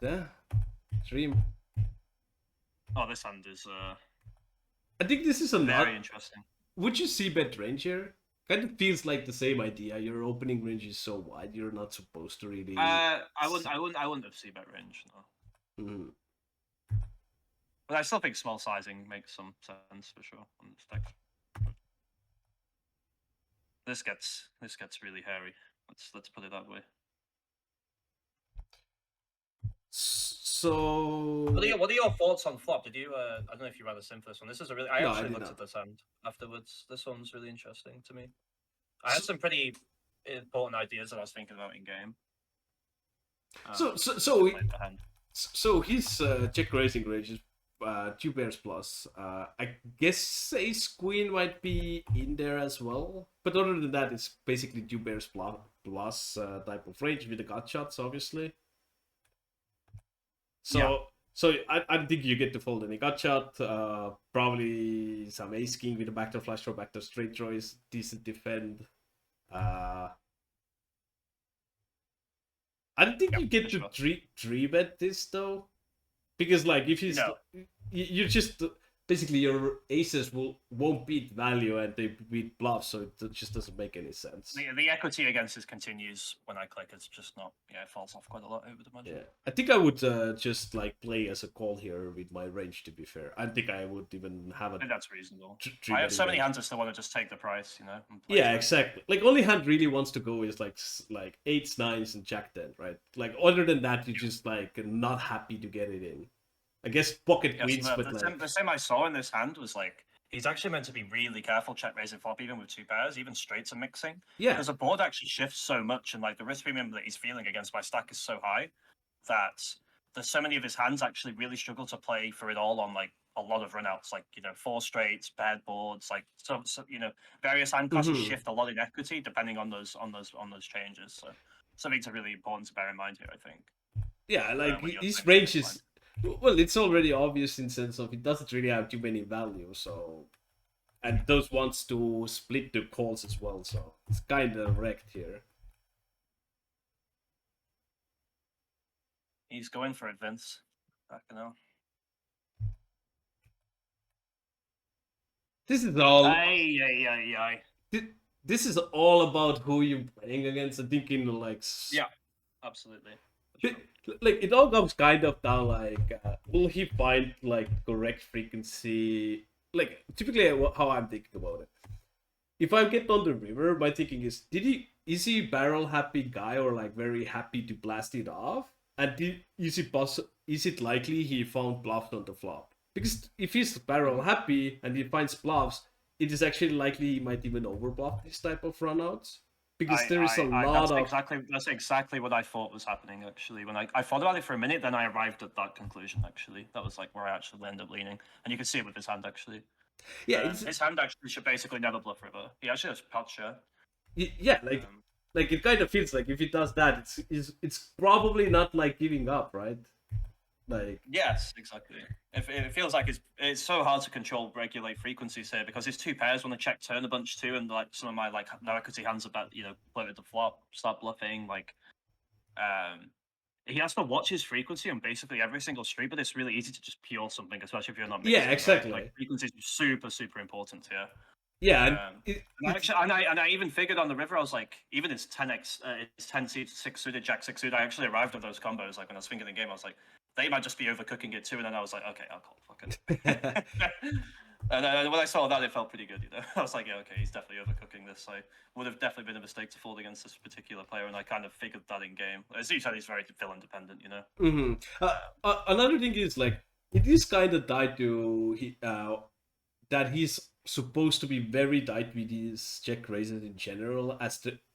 Yeah, dream. Oh, this hand is I think this is a very lot. interesting. Would you see bet range here? Kind of feels like the same idea. Your opening range is so wide, you're not supposed to really. I wouldn't have C bet range, no. Mhm. But I still think small sizing makes some sense for sure on this deck. This gets really hairy. Let's put it that way. So. What are your thoughts on flop? Did you? I don't know if you read a sim for this one. This is a really. I No, I actually did looked at not. this hand afterwards. This one's really interesting to me. I So, had some pretty important ideas that I was thinking about in game. so, Um, so, as I so, played the hand. so his check raising range is 2 pairs plus. I guess ace queen might be in there as well, but other than that, it's basically 2 pairs plus type of range with the gut shots, obviously. Yeah, So I don't think you get to fold any gut shot. Probably some ace king with a backdoor flush draw, backdoor straight draw is decent defend. Uh, I don't think yeah, you get for to sure. three bet this though, because like if he's No, you just basically your aces won't beat value and they beat bluff, so it just doesn't make any sense. the equity against this continues when I click. It's just not. Yeah, it falls off quite a lot, I would imagine. Yeah, I think I would just like play as a call here with my range. To be fair, I think I would even have a I think that's reasonable. three I have betting so many range. hands I still want to just take the price, and play Yeah, to it. exactly. Like only hand really wants to go is like eights, nines, and jack ten, right? Like other than that, you're just like not happy to get it in. I guess pocket Yeah, so queens, the, but the, sim, like the sim I saw in this hand was like, he's actually meant to be really careful check raising flop, even with 2 pairs, even straights are mixing. yeah, Because the board actually shifts so much, and like the risk premium that he's feeling against my stack is so high that there's so many of his hands actually really struggle to play for it all on like a lot of runouts, like four straights, paired boards, like so various hand classes hmm shift a lot in equity depending on those changes. So something to really important to bear in mind here, I think, yeah. Like when you're his playing range this line. is well, it's already obvious in sense of it doesn't really have too many values. So and those wants to split the calls as well. So it's kind of wrecked here. He's going for it, Vince. Back now. This is all. Aye, aye, aye, aye. This is all about who you're playing against. I'm thinking like Yeah, absolutely. For sure. like it all comes kind of down like will he find like correct frequency, like typically how I'm thinking about it. If I get on the river, my thinking is he barrel happy guy or like very happy to blast it off, and is it likely he found bluffs on the flop? Because if he's barrel Mhm. happy and he finds bluffs, it is actually likely he might even overbluff this type of runouts, because I, there is a I, I, lot of. that's exactly what I thought was happening. Actually, when I thought about it for a minute, then I arrived at that conclusion. Actually, that was like where I actually ended up leaning, and you can see it with his hand. Actually, Yeah, it's his hand actually should basically never bluff river. He actually has pot share. yeah, Um, like it kind of feels like if he does that, it's probably not like giving up, right? Like yes, exactly. It feels like it's so hard to control regulate frequencies here because his 2 pairs want to check turn a bunch too, and like some of my like no equity hands about floated the flop, start bluffing like um he has to watch his frequency on basically every single street, but it's really easy to just pure something, especially if you're not yeah, mixing, right? Like exactly. frequencies are super, super important here. Yeah, and And I actually, and I even figured on the river, I was like, even his 10x, his 6 suited, Jack 6 suited, I actually arrived at those combos. Like when I was thinking the game, I was like, they might just be overcooking it too. And then I was like, okay, I'll call, fuck it. And when I saw that, it felt pretty good. I was like, yeah, okay, he's definitely overcooking this. So would have definitely been a mistake to fold against this particular player, and I kind of figured that in game. As you said, he's very villain dependent. hmm another thing is like it is kind of tied to that he's supposed to be very tight with his check raises in general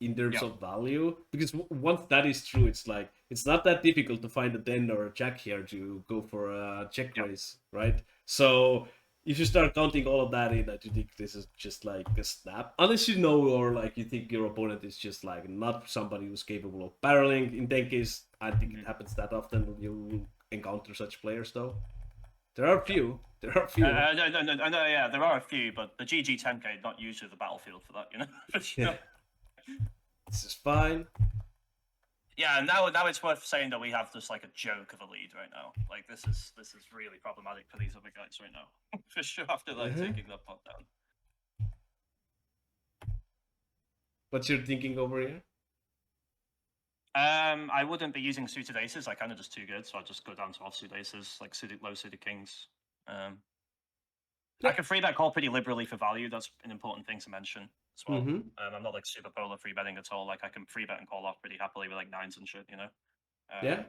in terms Yeah, of value, because once that is true, it's like it's not that difficult to find a 10 or a jack here to go for a check yeah. raise, right? So if you start counting all of that in, I do think this is just like a snap, unless you know or like you think your opponent is just like not somebody who's capable of barreling. In that case, I think it Mhm. happens that often when you encounter such players, though. There are a Yeah. few. There are a few. No, yeah, there are a few, but the GG 10K not usually the battlefield for that, for Yeah, sure. this is fine. Yeah, now it's worth saying that we have just like a joke of a lead right now. Like this is really problematic for these other guys right now. For sure, after like taking that pot down. What's your thinking over here? I wouldn't be using suited aces. I kind of just too good, so I'd just go down to offsuit aces, like low suited kings. I can free bet call pretty liberally for value. That's an important thing to mention as well. I'm not like super polar free betting at all. Like I can free bet and call off pretty happily with like nines and shit, you know. Yeah.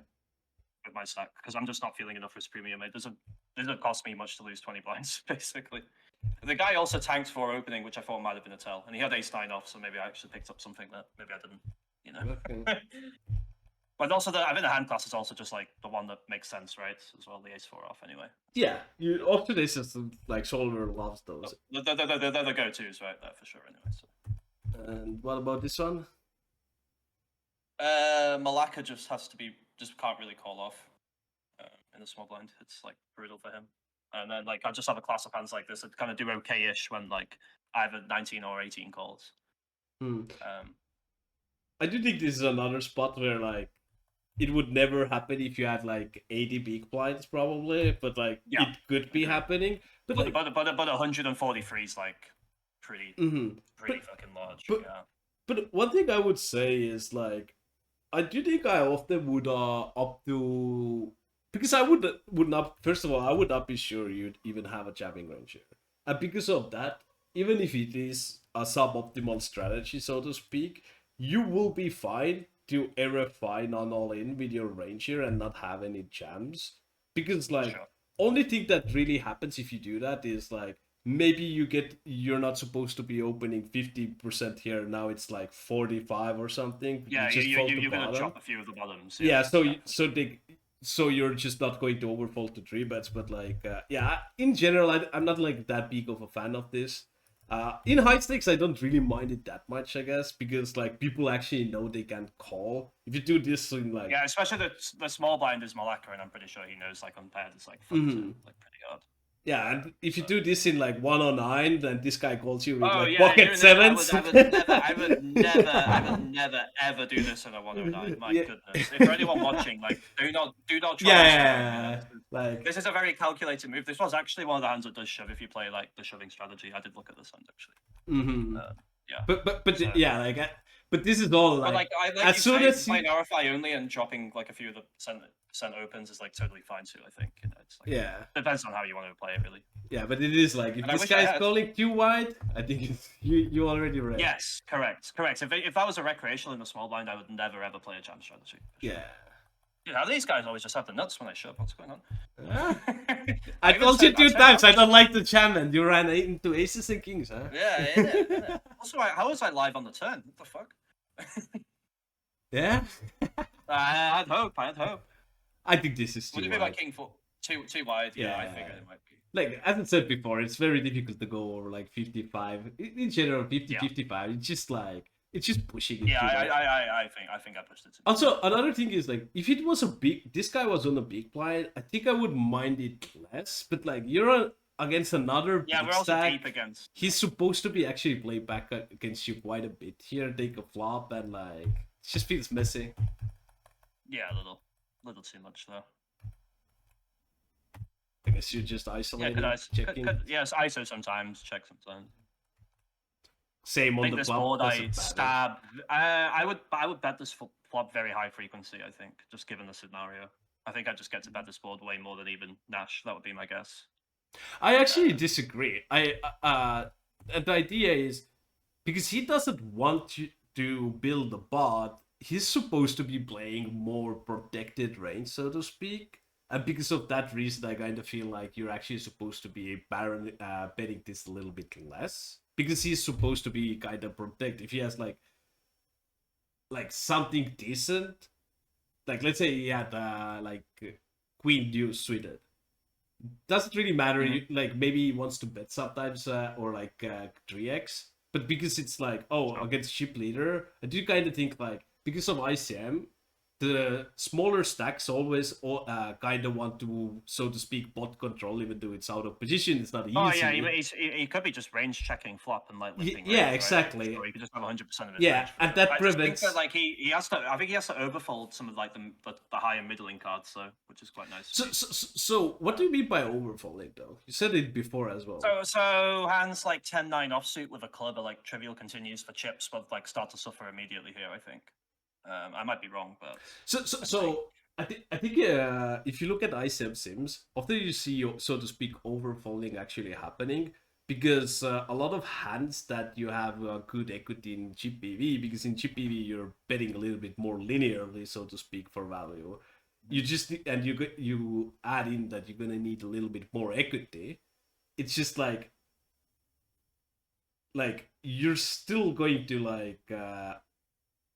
With my stack, because I'm just not feeling enough risk premium. It doesn't cost me much to lose 20 blinds, basically. The guy also tanked for opening, which I thought might have been a tell, and he had ace nine off, so maybe I actually picked up something that maybe I didn't, you know. Okay. But also, I think the hand class is also just like the one that makes sense, right? As well, the ace four off anyway. Yeah, you often this is like Solver loves those. They're the go-tos, right? There for sure, anyway. So. And what about this one? Malacca just can't really call off in the small blind. It's like brutal for him. And then like I just have a class of hands like this that kind of do okay-ish when like I have a 19 or 18 calls. I do think this is another spot where like it would never happen if you had like 80 big blinds probably, but like it could be happening. But 143 is like pretty fucking large. But one thing I would say is like I do think I often would up to, because I would not, first of all, I would not be sure you'd even have a jamming range here. And because of that, even if it is a suboptimal strategy, so to speak, you will be fine to RFI non-all in with your range here and not have any jams. Because like, only thing that really happens if you do that is like, maybe you're not supposed to be opening 50% here, now it's like 45 or something. Yeah, you're gonna chop a few of the bottoms. Yeah, so you're just not going to overfold to 3-bets, but like yeah, in general I'm not like that big of a fan of this. In high stakes I don't really mind it that much, I guess, because like people actually know they can call. If you do this in like, yeah, especially the small blind is Malacca, and I'm pretty sure he knows like unpaired is like like pretty hard. Yeah, and if you do this in like 109, then this guy calls you with like yeah, pocket sevens. I would never ever do this in a 109. My goodness! If for anyone watching, like, do not try. Yeah, like this is a very calculated move. This was actually one of the hands that does shove if you play like the shoving strategy. I did look at this hand actually. Yeah, but so, yeah, like, but this is all like as soon as playing RFI only and dropping like a few of the percent opens is like totally fine too. I think it's like, depends on how you want to play it really. Yeah, but it is like if this guy's calling too wide, I think it's, you already read. Yes, correct. If that was a recreational in the small blind, I would never ever play a jam strategy. Yeah. Yeah, these guys always just have the nuts when I shove. What's going on? I told you 2 times I don't like the jam, and you ran into aces and kings, huh? Yeah. Also, how was I live on the turn? What the fuck? Yeah. I'd hope. I think this is too wide. Would it be like king for too wide? Yeah, I figured it might be. Like, as I said before, it's very difficult to go over like 55. In general, 55. It's just like, it's just pushing it. Yeah, I think I pushed it. Also, another thing is like, if it was this guy was on a big blind, I think I would mind it less. But like, you're against another big we're also stack. deep against. He's supposed to be actually play back against you quite a bit here, take a flop, and like, it just feels messy. Yeah, a little too much though. I guess you're just isolated. Yes, ISO sometimes, check sometimes. Same on the flop. I stab. I would bet this flop very high frequency. I think, just given the scenario, I think I just get to bet this board way more than even Nash. That would be my guess. I actually disagree. The idea is because he doesn't want to build a bot. He's supposed to be playing more protected range, so to speak. And because of that reason, I kind of feel like you're actually supposed to be betting this a little bit less. Because he's supposed to be kind of protected. If he has like something decent, like let's say he had like queen deuce suited. Doesn't really matter. Like maybe he wants to bet sometimes or like 3x. But because it's like, against chip leader, I do kind of think like, because of ICM, the smaller stacks always kind of want to, so to speak, bot control, even though it's out of position. It's not Oh yeah, easy. he could be just range checking flop and like limping Yeah, range, right? Like, for exactly. sure, he could just have 100% of his Yeah, range for and sure. that I just think that prevents. like he has to. I think he has to overfold some of like the higher middling cards, so which is quite nice. So what do you mean by overfolding, though? You said it before as well. So hands like 10-9 offsuit with a club are like trivial continues for chips, but like start to suffer immediately here. I think. I might be wrong, but So I think if you look at ISM sims, often you see, so to speak, overfolding actually happening because a lot of hands that you have good equity in GPV, because in GPV you're betting a little bit more linearly, so to speak, for value. You just and you add in that you're gonna need a little bit more equity. It's just like you're still going to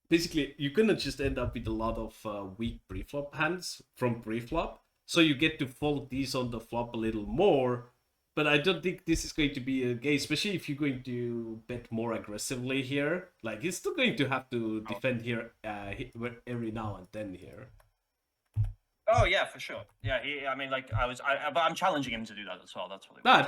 basically you're gonna just end up with a lot of weak pre-flop hands from pre-flop, so you get to fold these on the flop a little more. But I don't think this is going to be a game, especially if you're going to bet more aggressively here. Like he's still going to have to defend here every now and then here. oh yeah, for sure. Yeah, I mean, like but I'm challenging him to do that as well. That's really. Nah,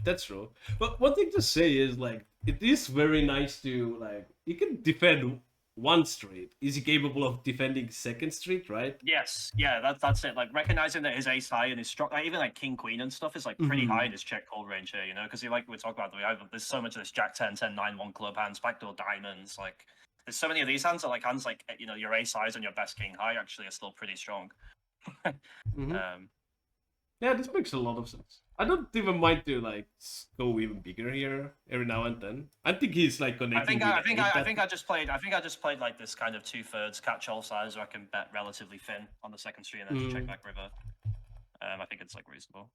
that's true. But one thing to say is like it is very nice to like you can defend one street. Is he capable of defending second street, right? Yes, yeah, that's it. Like recognizing that his ace high and his strong, like, even like king queen and stuff is like pretty high in his check call range here, you know, because like we talk about, there's so much of this jack 10, 10, 9, 1 club hands, backdoor diamonds. Like there's so many of these hands that like hands like your ace highs and your best king high actually are still pretty strong. Yeah, this makes a lot of sense. I don't even mind to like go even bigger here every now and then. I think he's like connecting. I think I just played like this kind of 2/3 catch-all size where I can bet relatively thin on the second street and then just check back river. I think it's like reasonable.